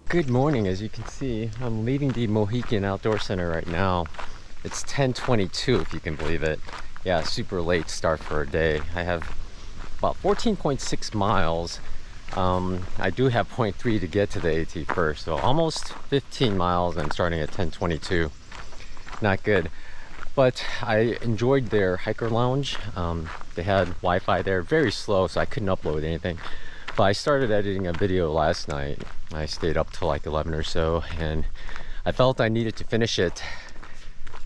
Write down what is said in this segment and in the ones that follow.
Good morning. As you can see, I'm leaving the Mohican Outdoor Center right now. It's 10:22, if you can believe it. Yeah, super late start for a day. I have about 14.6 miles. I do have 0.3 to get to the AT first, so almost 15 miles and starting at 10:22. Not good. But I enjoyed their hiker lounge. They had Wi-Fi there, very slow, so I couldn't upload anything. But I started editing a video last night. I stayed up till like 11 or so, and I felt I needed to finish it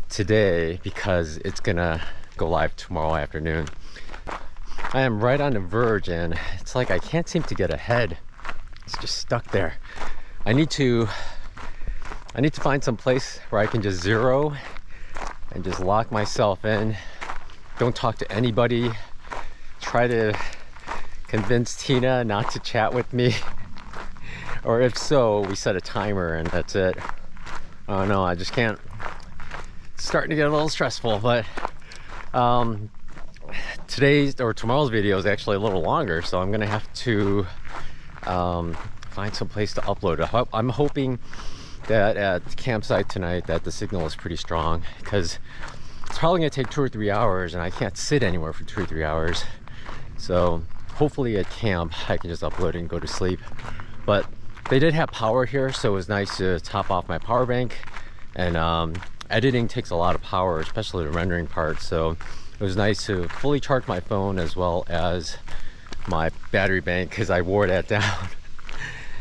today because it's gonna go live tomorrow afternoon. I am right on the verge, and it's like I can't seem to get ahead. It's just stuck there. I need to find some place where I can just zero and just lock myself in. Don't talk to anybody. Try to convince Tina not to chat with me. Or if so, we set a timer and that's it. Oh no, I just can't. It's starting to get a little stressful, but today's or tomorrow's video is actually a little longer, so I'm gonna have to find some place to upload it. I'm hoping that at the campsite tonight that the signal is pretty strong, because it's probably gonna take 2 or 3 hours and I can't sit anywhere for 2 or 3 hours. So hopefully at camp I can just upload and go to sleep. But they did have power here, so it was nice to top off my power bank. And editing takes a lot of power, especially the rendering part, so it was nice to fully charge my phone as well as my battery bank, because I wore that down.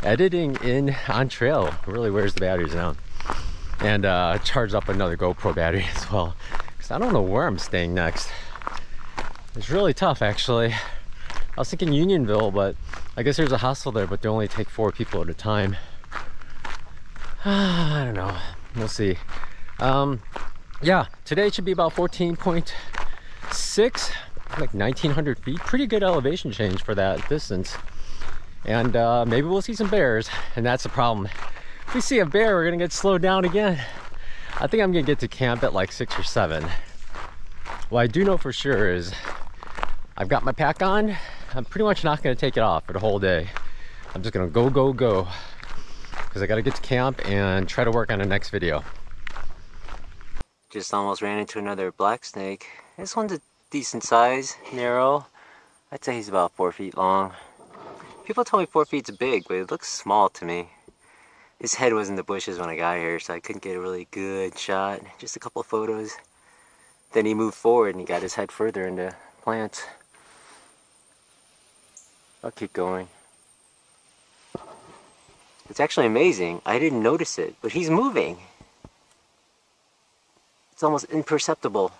Editing on trail really wears the batteries down. And charged up another GoPro battery as well, because I don't know where I'm staying next. It's really tough, actually. I was thinking Unionville, but I guess there's a hostel there, but they only take 4 people at a time. I don't know. We'll see. Yeah, today should be about 14.6, like 1,900 feet. Pretty good elevation change for that distance. And maybe we'll see some bears, and that's the problem. If we see a bear, we're gonna get slowed down again. I think I'm gonna get to camp at like 6 or 7. What I do know for sure is I've got my pack on. I'm pretty much not going to take it off for the whole day. I'm just going to go, because I got to get to camp and try to work on the next video. Just almost ran into another black snake. This one's a decent size, narrow. I'd say he's about 4 feet long. People told me 4 feet's big, but it looks small to me. His head was in the bushes when I got here, so I couldn't get a really good shot. Just a couple of photos. Then he moved forward and he got his head further into plants. I'll keep going. It's actually amazing. I didn't notice it, but he's moving. It's almost imperceptible.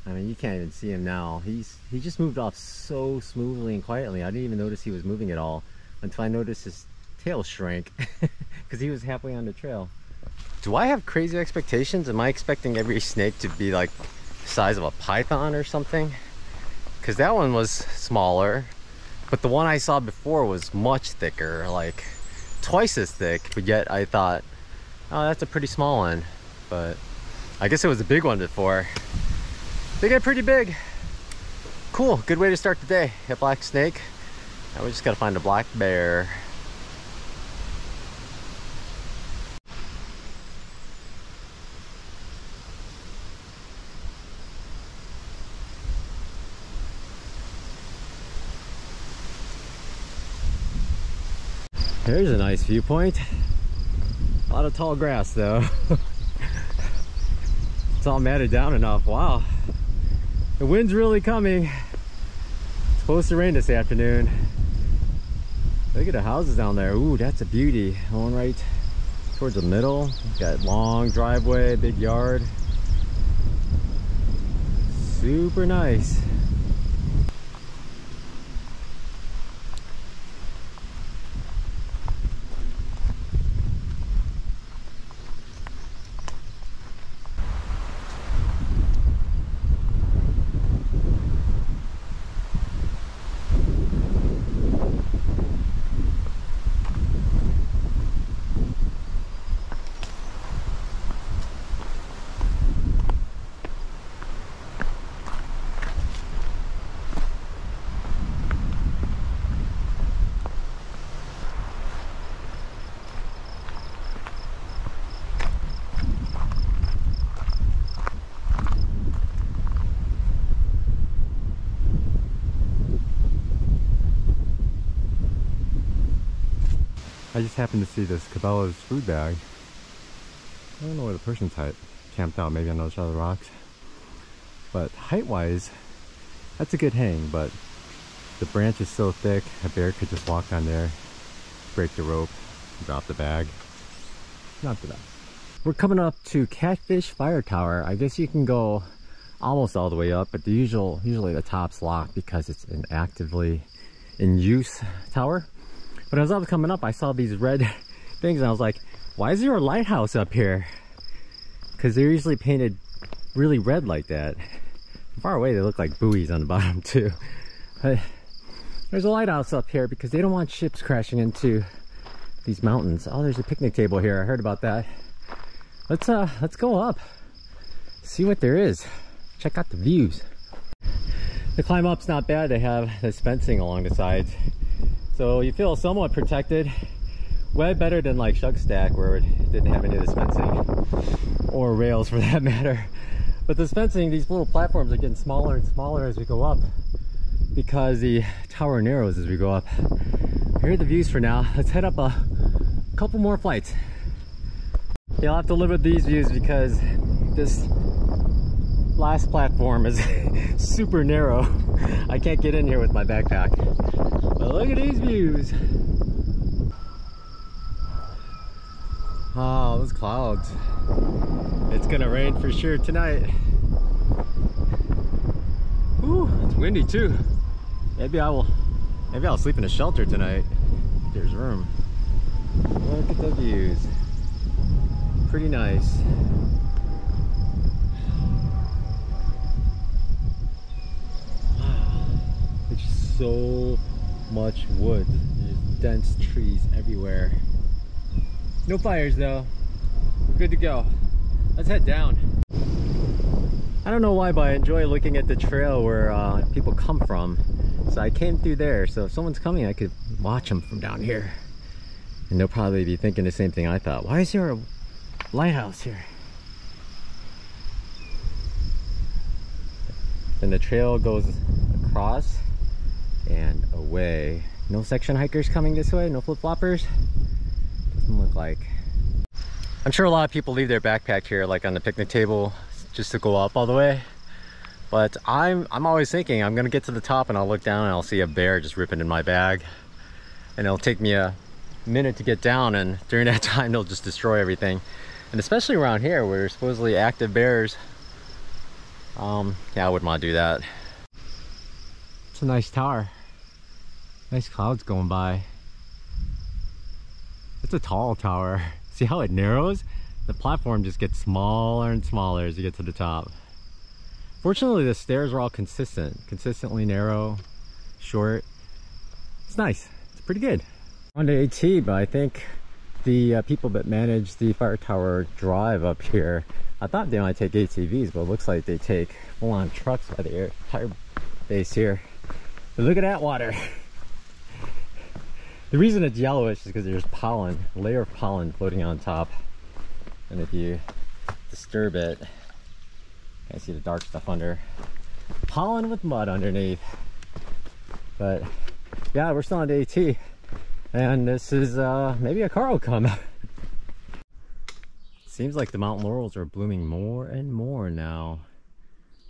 I mean, you can't even see him now. He just moved off so smoothly and quietly. I didn't even notice he was moving at all until I noticed his tail shrank because he was halfway on the trail. Do I have crazy expectations? Am I expecting every snake to be like the size of a python or something? Because that one was smaller. But the one I saw before was much thicker, like twice as thick, but yet I thought, oh, that's a pretty small one. But I guess it was a big one before. They get pretty big. Cool, good way to start the day. A black snake. Now we just gotta find a black bear. There's a nice viewpoint. A lot of tall grass though. It's all matted down enough. Wow. The wind's really coming. It's supposed to rain this afternoon. Look at the houses down there. Ooh, that's a beauty. One right towards the middle. Got long driveway, big yard. Super nice. just happened to see this Cabela's food bag. I don't know where the person's camped out, maybe on those other rocks. But height-wise, that's a good hang, but the branch is so thick, a bear could just walk on there, break the rope, drop the bag. Not the best. We're coming up to Catfish Fire Tower. I guess you can go almost all the way up, but usually the top's locked because it's an actively in use tower. But as I was coming up, I saw these red things and I was like, why is there a lighthouse up here? Because they're usually painted really red like that. From far away, they look like buoys on the bottom too. But there's a lighthouse up here because they don't want ships crashing into these mountains. Oh, there's a picnic table here. I heard about that. Let's go up, see what there is. Check out the views. The climb up's not bad. They have this fencing along the sides, so you feel somewhat protected. Way better than like Shugstack, where it didn't have any of this fencing, or rails for that matter. But this fencing, these little platforms are getting smaller and smaller as we go up because the tower narrows as we go up. Here are the views for now. Let's head up a couple more flights. You'll have to live with these views because this last platform is super narrow. I can't get in here with my backpack. But look at these views. Oh, those clouds. It's gonna rain for sure tonight. Ooh, it's windy too. Maybe I'll sleep in a shelter tonight if there's room. Look at the views. Pretty nice. Wow. There's so much wood. There's dense trees everywhere. No fires though. We're good to go. Let's head down. I don't know why, but I enjoy looking at the trail where people come from. So I came through there, so if someone's coming, I could watch them from down here. And they'll probably be thinking the same thing I thought. Why is there a lighthouse here? And the trail goes across and away. No section hikers coming this way, no flip-floppers. Doesn't look like. I'm sure a lot of people leave their backpack here, like on the picnic table, just to go up all the way. But I'm always thinking I'm gonna get to the top and I'll look down and I'll see a bear just ripping in my bag. And it'll take me a minute to get down, and during that time they'll just destroy everything. And especially around here where there's supposedly active bears. Yeah, I wouldn't want to do that. It's a nice tower. Nice clouds going by. It's a tall tower. See how it narrows? The platform just gets smaller and smaller as you get to the top. Fortunately, the stairs are all consistently narrow, short. It's nice. It's pretty good. On to AT, but I think the people that manage the fire tower drive up here, I thought they might take ATVs, but it looks like they take full-on trucks by the entire base here. But look at that water. The reason it's yellowish is because there's pollen, a layer of pollen floating on top. And if you disturb it, I see the dark stuff under. Pollen with mud underneath. But yeah, we're still on AT. And this is, maybe a car will come. Seems like the mountain laurels are blooming more and more now.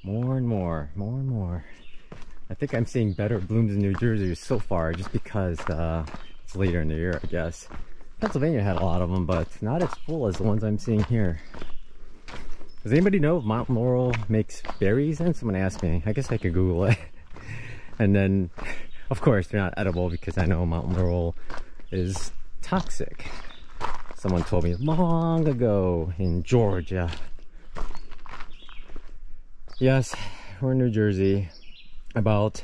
More and more. I think I'm seeing better blooms in New Jersey so far just because it's later in the year, I guess. Pennsylvania had a lot of them, but not as full as the ones I'm seeing here. Does anybody know if mountain laurel makes berries? And someone asked me. I guess I could Google it. And then, of course, they're not edible because I know mountain laurel is toxic. Someone told me long ago in Georgia. Yes, we're in New Jersey. About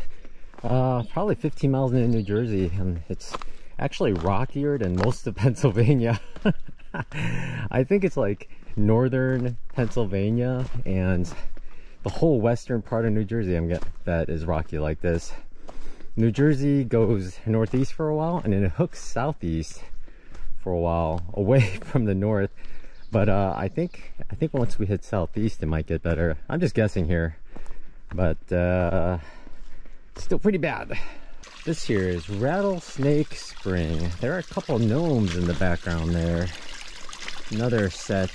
probably 15 miles into New Jersey, and it's actually rockier than most of Pennsylvania. I think it's like northern Pennsylvania and the whole western part of New Jersey that is rocky like this. New Jersey goes northeast for a while and then it hooks southeast for a while away from the north. But I think once we hit southeast it might get better. I'm just guessing here, but still pretty bad. This here is Rattlesnake Spring. There are a couple gnomes in the background there. Another set.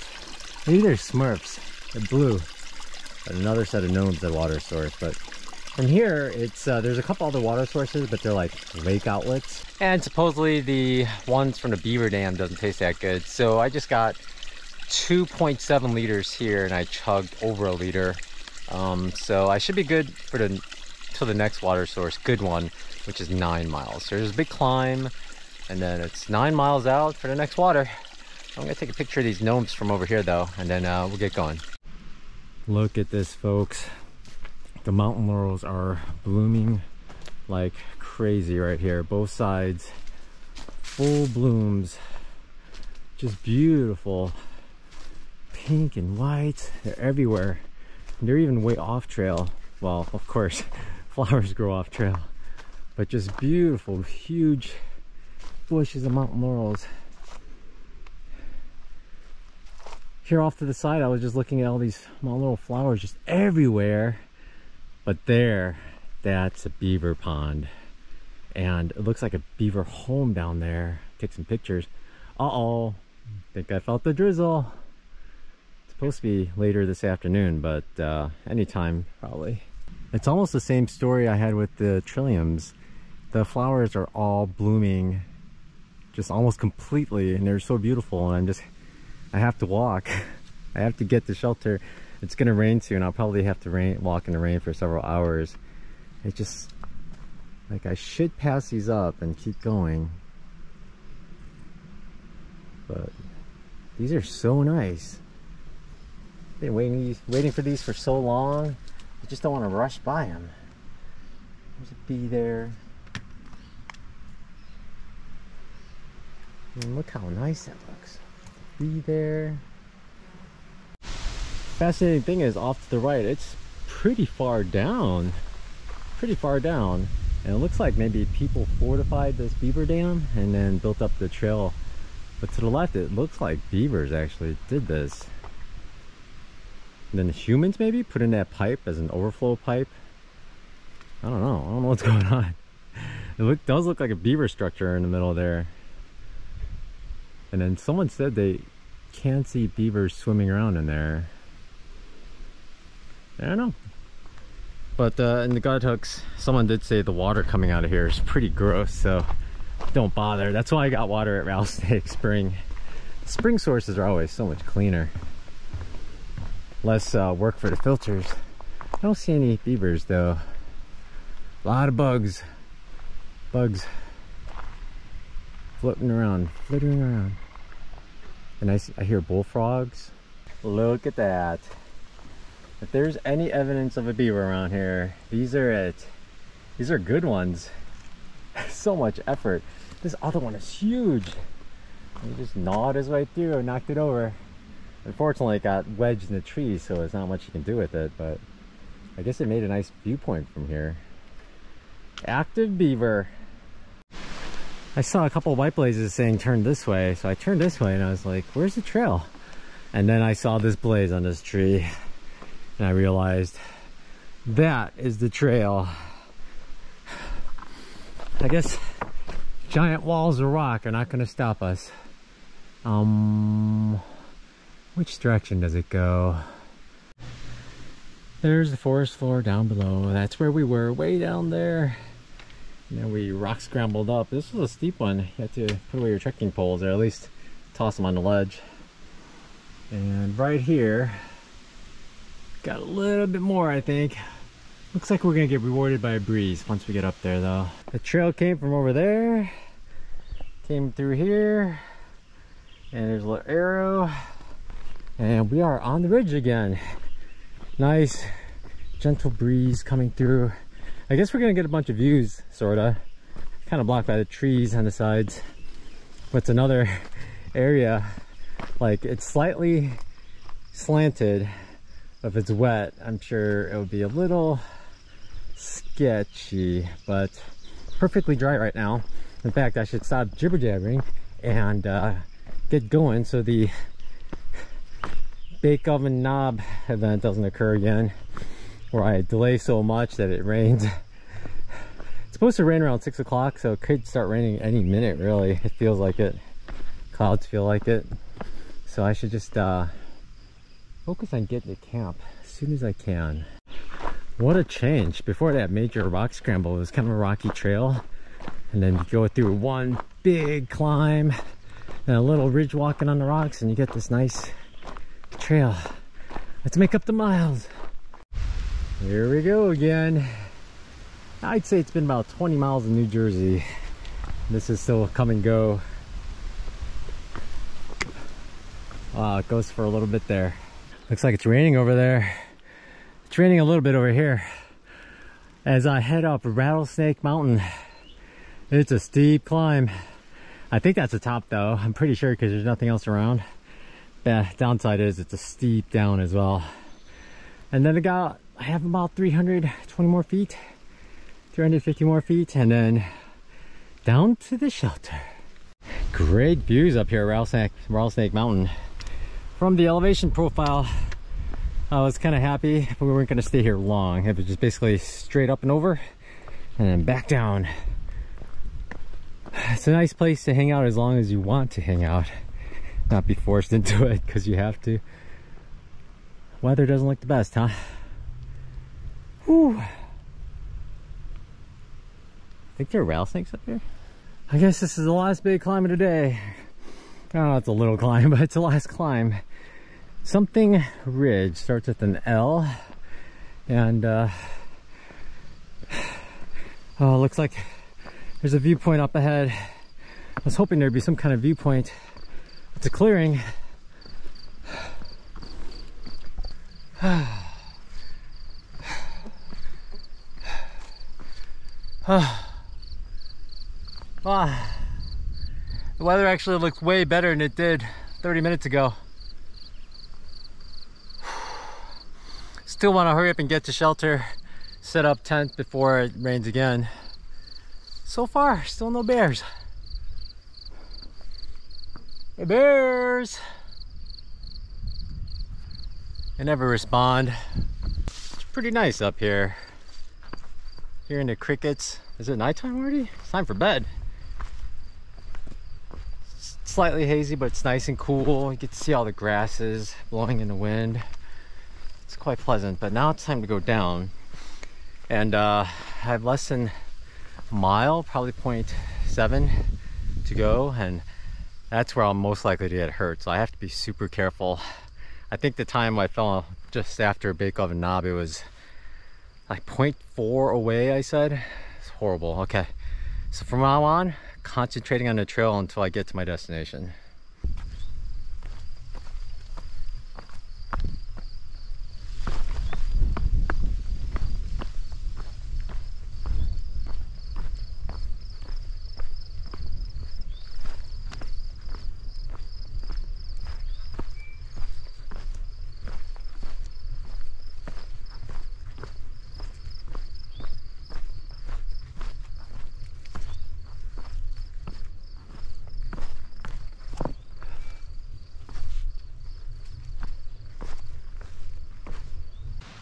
Maybe they're Smurfs. They're blue. But another set of gnomes at water source. But from here, it's there's a couple other water sources, but they're like lake outlets. And supposedly the ones from the Beaver Dam doesn't taste that good. So I just got 2.7 liters here, and I chugged over a liter. So I should be good for till the next water source, good one, which is 9 miles. So there's a big climb, and then it's 9 miles out for the next water. I'm gonna take a picture of these gnomes from over here though, and then we'll get going. Look at this, folks. The mountain laurels are blooming like crazy right here. Both sides, full blooms. Just beautiful. Pink and white, they're everywhere. And they're even way off trail. Well, of course, flowers grow off trail. But just beautiful, huge bushes of mountain laurels. Here off to the side, I was just looking at all these mountain laurel flowers just everywhere. But there, that's a beaver pond. And it looks like a beaver home down there. Take some pictures. Uh-oh, think I felt the drizzle. It's supposed to be later this afternoon, but anytime probably. It's almost the same story I had with the trilliums. The flowers are all blooming just almost completely, and they're so beautiful, and I have to walk. I have to get to shelter. It's gonna rain soon. I'll probably have to walk in the rain for several hours. It just, like, I should pass these up and keep going. But these are so nice. Been waiting for these for so long. I just don't want to rush by them. There's a bee there. And look how nice that looks. Bee there. Fascinating thing is, off to the right, it's pretty far down. Pretty far down. And it looks like maybe people fortified this beaver dam and then built up the trail. But to the left, it looks like beavers actually did this. And then the humans maybe put in that pipe as an overflow pipe. I don't know what's going on. It does look like a beaver structure in the middle there. And then someone said they can't see beavers swimming around in there. I don't know. But in the guide hooks, someone did say the water coming out of here is pretty gross, so don't bother. That's why I got water at Rattlesnake Spring. Spring sources are always so much cleaner. Less work for the filters. I don't see any beavers though. A lot of bugs. Bugs floating around, flittering around. And I hear bullfrogs. Look at that. If there's any evidence of a beaver around here, these are it. These are good ones. So much effort. This other one is huge. He just gnawed his way through and knocked it over. Unfortunately, it got wedged in the trees, so there's not much you can do with it, but I guess it made a nice viewpoint from here. Active beaver. I saw a couple of white blazes saying turn this way, so I turned this way and I was like, where's the trail? And then I saw this blaze on this tree and I realized that is the trail. I guess giant walls of rock are not going to stop us. Which direction does it go? There's the forest floor down below. That's where we were, way down there. And then we rock scrambled up. This was a steep one. You had to put away your trekking poles, or at least toss them on the ledge. And right here, got a little bit more, I think. Looks like we're gonna get rewarded by a breeze once we get up there though. The trail came from over there, came through here, and there's a little arrow, and we are on the ridge again. Nice gentle breeze coming through. I guess we're gonna get a bunch of views, sorta. Kind of blocked by the trees on the sides. But it's another area, like it's slightly slanted. If it's wet, I'm sure it would be a little sketchy, but perfectly dry right now. In fact, I should stop jibber jabbering and get going so the bake oven knob event doesn't occur again, where I delay so much that it rains. supposed to rain around 6 o'clock, so it could start raining any minute, really. It feels like it. Clouds feel like it. So I should just focus on getting to camp as soon as I can. What a change. Before that major rock scramble, it was kind of a rocky trail. And then you go through one big climb and a little ridge walking on the rocks, and you get this nice trail. Let's make up the miles. Here we go again. I'd say it's been about 20 miles in New Jersey. This is still come and go. Wow, it goes for a little bit there. Looks like it's raining over there. It's raining a little bit over here. As I head up Rattlesnake Mountain, it's a steep climb. I think that's the top though. I'm pretty sure because there's nothing else around. The downside is it's a steep down as well. And then I have about 320 more feet, 350 more feet, and then down to the shelter. Great views up here at Rattlesnake Mountain. From the elevation profile, I was kind of happy, but we weren't going to stay here long. It was just basically straight up and over and then back down. It's a nice place to hang out as long as you want to hang out, not be forced into it because you have to. Weather doesn't look the best, huh? Whew. Think there are rattlesnakes up here? I guess this is the last big climb of the day. Oh, it's a little climb, but it's the last climb. Something Ridge starts with an L, and oh, looks like there's a viewpoint up ahead. I was hoping there'd be some kind of viewpoint. It's a clearing. The weather actually looks way better than it did 30 minutes ago. Still want to hurry up and get to shelter, set up tent before it rains again. So far, still no bears. Hey bears! They never respond. It's pretty nice up here. Hearing the crickets. Is it nighttime already? It's time for bed. It's slightly hazy, but it's nice and cool. You get to see all the grasses blowing in the wind. It's quite pleasant, but now it's time to go down. And I have less than a mile, probably 0.7 to go, and that's where I'm most likely to get hurt, so I have to be super careful. I think the time I fell just after Bake Oven Knob, it was like 0.4 away, I said. It's horrible. Okay, so from now on, concentrating on the trail until I get to my destination.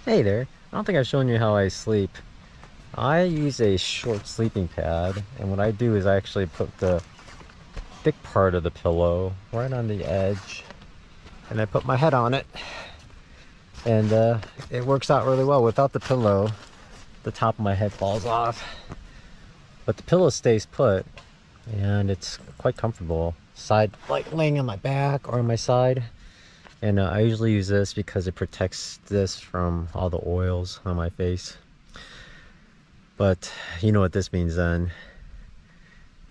Hey there, I don't think I've shown you how I sleep. I use a short sleeping pad, and what I do is I actually put the thick part of the pillow right on the edge, and I put my head on it, and it works out really well. Without the pillow, the top of my head falls off, but the pillow stays put, and it's quite comfortable. Like laying on my back or on my side. And I usually use this because it protects this from all the oils on my face. But you know what this means then.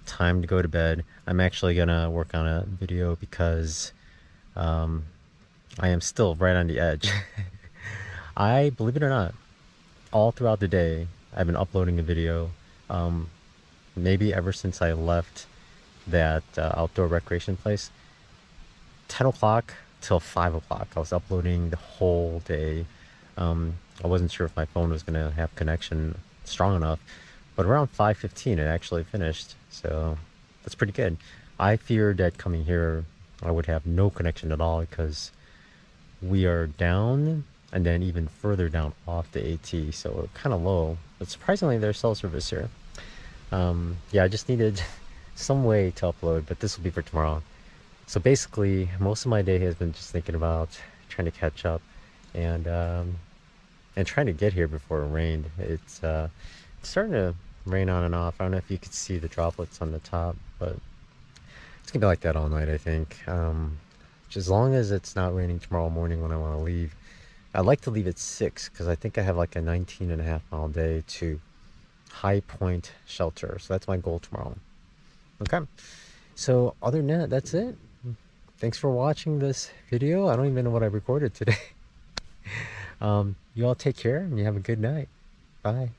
Time to go to bed. I'm actually gonna work on a video because I am still right on the edge. I, believe it or not, all throughout the day, I've been uploading a video. Maybe ever since I left that outdoor recreation place. 10 o'clock till 5 o'clock I was uploading the whole day. I wasn't sure if my phone was gonna have connection strong enough, but around 5:15 it actually finished, so that's pretty good. I feared that coming here I would have no connection at all because we are down and then even further down off the AT, so kind of low, but surprisingly there's cell service here. Yeah, I just needed some way to upload, but this will be for tomorrow. So basically, most of my day has been just thinking about trying to catch up and trying to get here before it rained. It's starting to rain on and off. I don't know if you could see the droplets on the top, but it's gonna be like that all night, I think. As long as it's not raining tomorrow morning when I want to leave. I'd like to leave at 6 because I think I have like a 19.5 mile day to High Point Shelter. So that's my goal tomorrow. Okay. So other than that, that's it. Thanks for watching this video. I don't even know what I recorded today. You all take care and you have a good night. Bye.